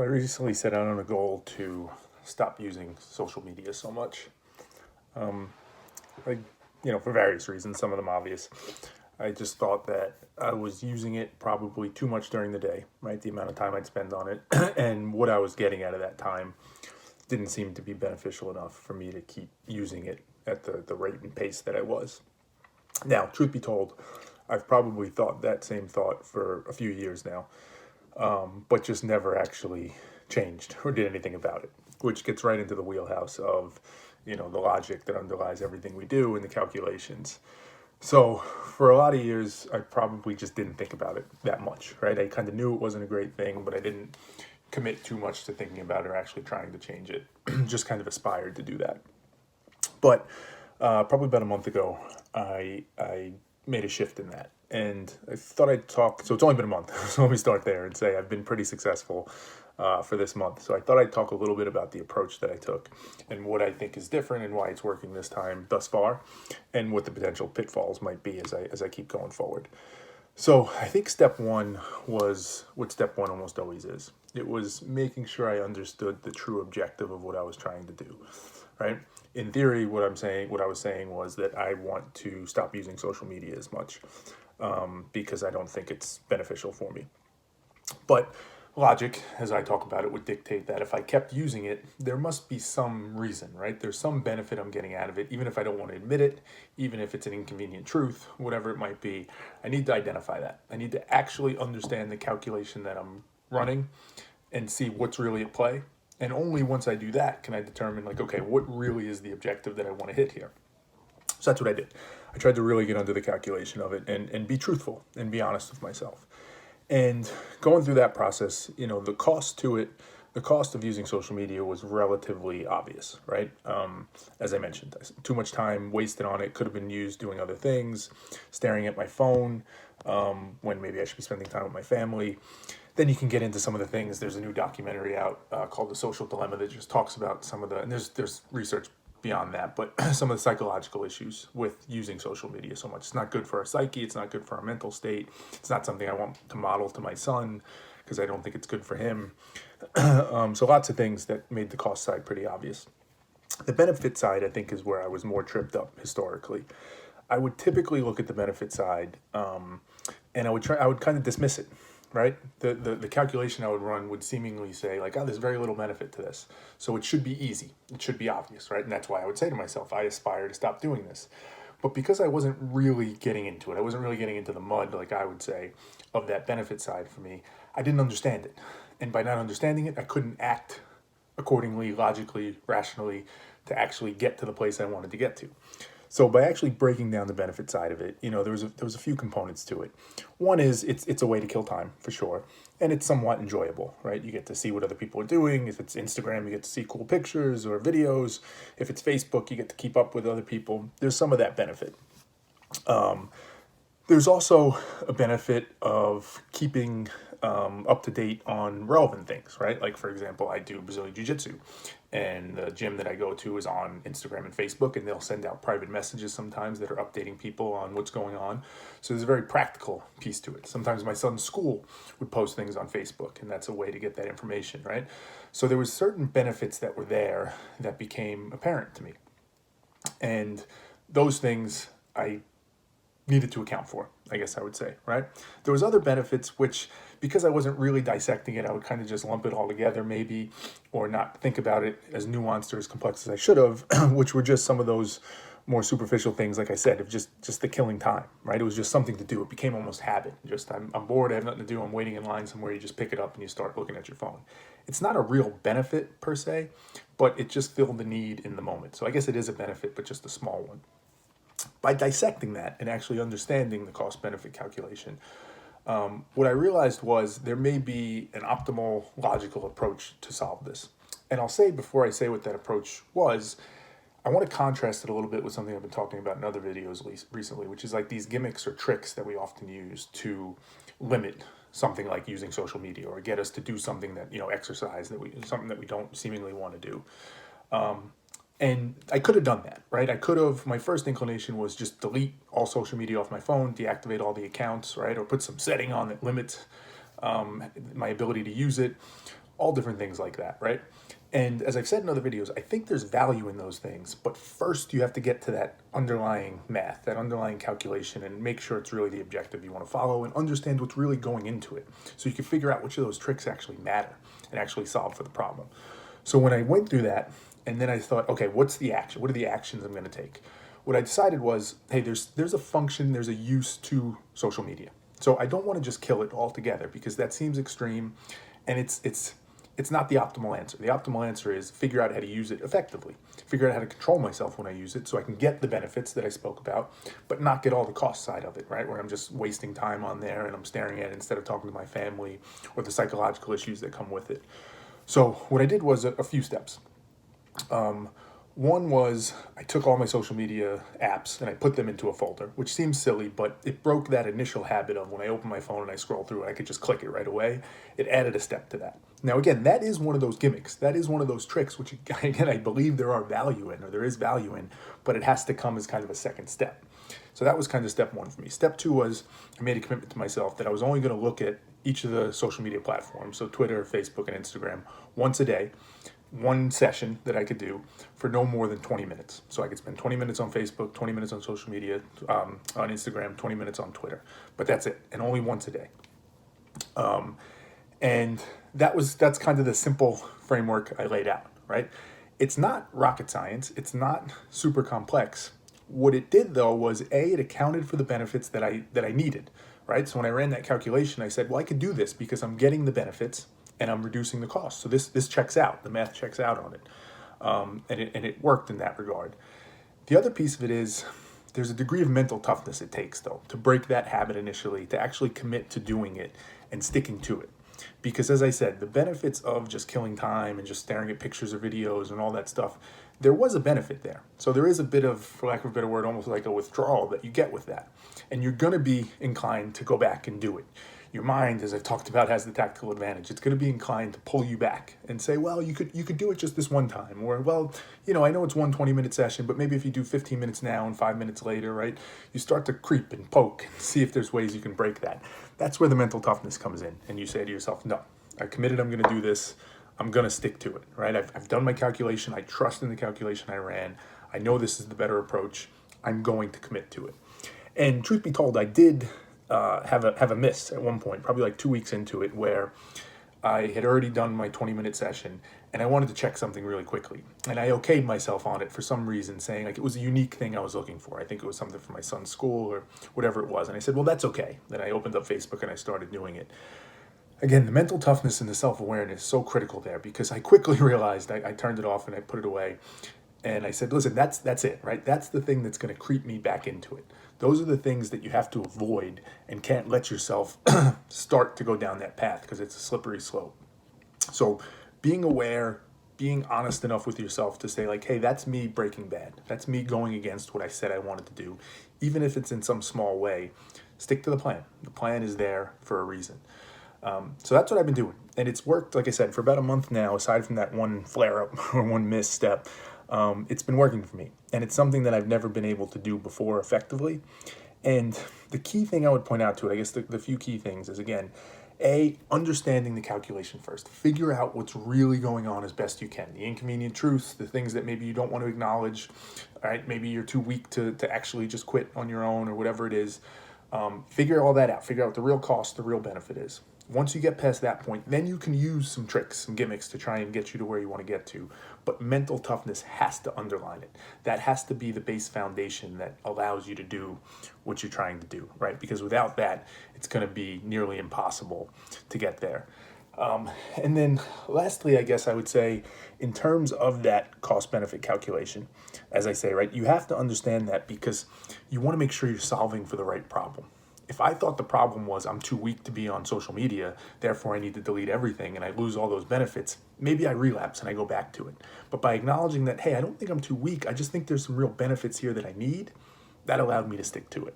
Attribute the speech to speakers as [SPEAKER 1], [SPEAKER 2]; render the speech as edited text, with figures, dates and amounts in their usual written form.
[SPEAKER 1] So I recently set out on a goal to stop using social media so much. I, for various reasons, some of them obvious. I just thought that I was using it probably too much during the day, right? The amount of time I'd spend on it and what I was getting out of that time didn't seem to be beneficial enough for me to keep using it at the rate and pace that I was. Now, truth be told, I've probably thought that same thought for a few years now, but just never actually changed or did anything about it, which gets right into the wheelhouse of, the logic that underlies everything we do and the calculations. So for a lot of years, I probably just didn't think about it that much, right? I kind of knew it wasn't a great thing, but I didn't commit too much to thinking about it or actually trying to change it. Just kind of aspired to do that. But probably about a month ago, I made a shift in that. And I thought I'd talk. So it's only been a month. So let me start there and say I've been pretty successful for this month. So I thought I'd talk a little bit about the approach that I took and what I think is different and why it's working this time thus far, and what the potential pitfalls might be as I keep going forward. So I think step one was what step one almost always is. It was making sure I understood the true objective of what I was trying to do, right? In theory, what I was saying was that I want to stop using social media as much because I don't think it's beneficial for me. But logic, as I talk about it, would dictate that if I kept using it, there must be some reason, right? There's some benefit I'm getting out of it, even if I don't want to admit it, even if it's an inconvenient truth, whatever it might be. I need to identify that. I need to actually understand the calculation that I'm running and see what's really at play. And only once I do that can I determine, like, okay, what really is the objective that I want to hit here? So that's what I did. I tried to really get under the calculation of it and be truthful and be honest with myself. And going through that process, the cost to it, the cost of using social media was relatively obvious, right? As I mentioned, too much time wasted on it, could have been used doing other things, staring at my phone when maybe I should be spending time with my family. Then you can get into some of the things. There's a new documentary out called The Social Dilemma that just talks about some of and there's research beyond that, but some of the psychological issues with using social media so much. It's not good for our psyche. It's not good for our mental state. It's not something I want to model to my son because I don't think it's good for him. So lots of things that made the cost side pretty obvious. The benefit side, I think, is where I was more tripped up historically. I would typically look at the benefit side, and I would kind of dismiss it, right? The calculation I would run would seemingly say, like, oh, there's very little benefit to this. So it should be easy. It should be obvious, right? And that's why I would say to myself, I aspire to stop doing this. But because I wasn't really getting into it, I wasn't really getting into the mud, like I would say, of that benefit side for me, I didn't understand it. And by not understanding it, I couldn't act accordingly, logically, rationally, to actually get to the place I wanted to get to. So by actually breaking down the benefit side of it, there was a few components to it. One is it's a way to kill time for sure, and it's somewhat enjoyable, right? You get to see what other people are doing. If it's Instagram, you get to see cool pictures or videos. If it's Facebook, you get to keep up with other people. There's some of that benefit. There's also a benefit of keeping up to date on relevant things, right? Like, for example, I do Brazilian Jiu Jitsu, and the gym that I go to is on Instagram and Facebook, and they'll send out private messages sometimes that are updating people on what's going on. So there's a very practical piece to it. Sometimes my son's school would post things on Facebook, and that's a way to get that information, right? So there was certain benefits that were there that became apparent to me. And those things I needed to account for, I guess I would say, right? There was other benefits which, because I wasn't really dissecting it, I would kind of just lump it all together maybe, or not think about it as nuanced or as complex as I should have, which were just some of those more superficial things, like I said, of just the killing time, right? It was just something to do. It became almost habit. Just I'm bored, I have nothing to do, I'm waiting in line somewhere, you just pick it up and you start looking at your phone. It's not a real benefit per se, but it just filled the need in the moment. So I guess it is a benefit, but just a small one. By dissecting that and actually understanding the cost benefit calculation, what I realized was there may be an optimal logical approach to solve this. And I'll say, before I say what that approach was, I want to contrast it a little bit with something I've been talking about in other videos recently, which is like these gimmicks or tricks that we often use to limit something like using social media or get us to do something that, exercise, something that we don't seemingly want to do. And I could have done that, right? My first inclination was just delete all social media off my phone, deactivate all the accounts, right? Or put some setting on that limits my ability to use it. all different things like that, right? And as I've said in other videos, I think there's value in those things, but first you have to get to that underlying math, that underlying calculation, and make sure it's really the objective you want to follow and understand what's really going into it, so you can figure out which of those tricks actually matter and actually solve for the problem. So when I went through that, and then I thought, okay, what's the action? What are the actions I'm going to take? What I decided was, hey, there's a function, there's a use to social media. So I don't want to just kill it altogether, because that seems extreme, and it's not the optimal answer. The optimal answer is figure out how to use it effectively, figure out how to control myself when I use it so I can get the benefits that I spoke about, but not get all the cost side of it, right? Where I'm just wasting time on there and I'm staring at it instead of talking to my family, or the psychological issues that come with it. So what I did was a few steps. One was I took all my social media apps and I put them into a folder, which seems silly, but it broke that initial habit of when I open my phone and I scroll through it, I could just click it right away. It added a step to that. Now, again, that is one of those gimmicks. That is one of those tricks, which, again, I believe there is value in, but it has to come as kind of a second step. So that was kind of step one for me. Step two was I made a commitment to myself that I was only going to look at each of the social media platforms, so Twitter, Facebook, and Instagram, once a day, one session that I could do for no more than 20 minutes. So I could spend 20 minutes on Facebook, 20 minutes on social media, on Instagram, 20 minutes on Twitter. But that's it, and only once a day. And that's kind of the simple framework I laid out, right? It's not rocket science. It's not super complex. What it did, though, was it accounted for the benefits that I needed, right? So when I ran that calculation, I said, well, I could do this because I'm getting the benefits and I'm reducing the cost. So this checks out. The math checks out on it, and it worked in that regard. The other piece of it is there's a degree of mental toughness it takes, though, to break that habit initially, to actually commit to doing it and sticking to it. Because as I said, the benefits of just killing time and just staring at pictures or videos and all that stuff, there was a benefit there. So there is a bit of, for lack of a better word, almost like a withdrawal that you get with that. And you're going to be inclined to go back and do it. Your mind, as I've talked about, has the tactical advantage. It's going to be inclined to pull you back and say, well, you could do it just this one time. Or, well, I know it's one 20-minute session, but maybe if you do 15 minutes now and 5 minutes later, right, you start to creep and poke and see if there's ways you can break that. That's where the mental toughness comes in. And you say to yourself, no, I committed, I'm going to do this. I'm going to stick to it, right? I've done my calculation. I trust in the calculation I ran. I know this is the better approach. I'm going to commit to it. And truth be told, I did have a miss at one point, probably like 2 weeks into it, where I had already done my 20-minute session and I wanted to check something really quickly. And I okayed myself on it for some reason, saying like it was a unique thing I was looking for. I think it was something for my son's school or whatever it was. And I said, well, that's okay. Then I opened up Facebook and I started doing it. Again, the mental toughness and the self-awareness is so critical there, because I quickly realized I turned it off and I put it away. And I said, listen, that's it, right? That's the thing that's going to creep me back into it. Those are the things that you have to avoid and can't let yourself start to go down that path, because it's a slippery slope. So being aware, being honest enough with yourself to say like, hey, that's me breaking bad. That's me going against what I said I wanted to do. Even if it's in some small way, stick to the plan. The plan is there for a reason. So that's what I've been doing. And it's worked, like I said, for about a month now, aside from that one flare-up or one misstep. It's been working for me. And it's something that I've never been able to do before effectively. And the key thing I would point out to it, I guess the few key things is, again, understanding the calculation first. Figure out what's really going on as best you can. The inconvenient truths, the things that maybe you don't want to acknowledge, all right? Maybe you're too weak to actually just quit on your own or whatever it is. Figure all that out. Figure out what the real cost, the real benefit is. Once you get past that point, then you can use some tricks, some gimmicks to try and get you to where you want to get to. But mental toughness has to underline it. That has to be the base foundation that allows you to do what you're trying to do, right? Because without that, it's going to be nearly impossible to get there. And then lastly, I guess I would say, in terms of that cost-benefit calculation, as I say, right, you have to understand that because you want to make sure you're solving for the right problem. If I thought the problem was I'm too weak to be on social media, therefore I need to delete everything and I lose all those benefits, maybe I relapse and I go back to it. But by acknowledging that, hey, I don't think I'm too weak, I just think there's some real benefits here that I need, that allowed me to stick to it.